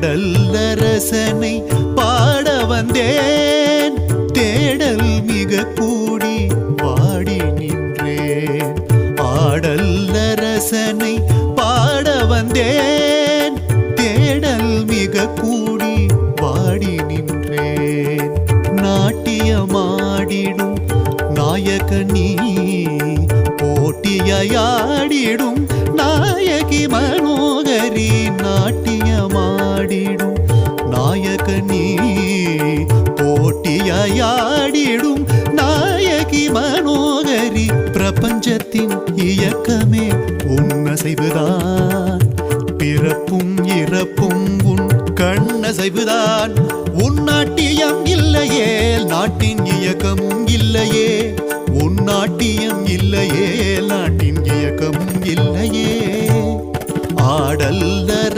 ஆடல்லரசனை பாட வந்தேன், தேடல் மிக கூடி பாடி நின்றேன். ஆடல்லரசனை பாட வந்தேன், தேடல் மிக கூடி பாடி நின்றேன். நாட்டியமாடிடும் நாயகனீ, போட்டியாடிடும் நாயகி மனோகரி. நாட்டியமாடிடும் நாயகனீ, போட்டியாடிடும் நாயகி மனோகரி. பிரபஞ்சத்தின் இயக்கமே உன்னசைவுதான், பிறப்பும் இறப்பும் உன் கண்ணசைவுதான். உன் நாட்டியம் இல்லையே நாட்டின் இயக்கமும் இல்லையே, உன் நாட்டியம் இல்லையே நாட்டின் இயக்கமும் இல்லையே. ஆடல்லர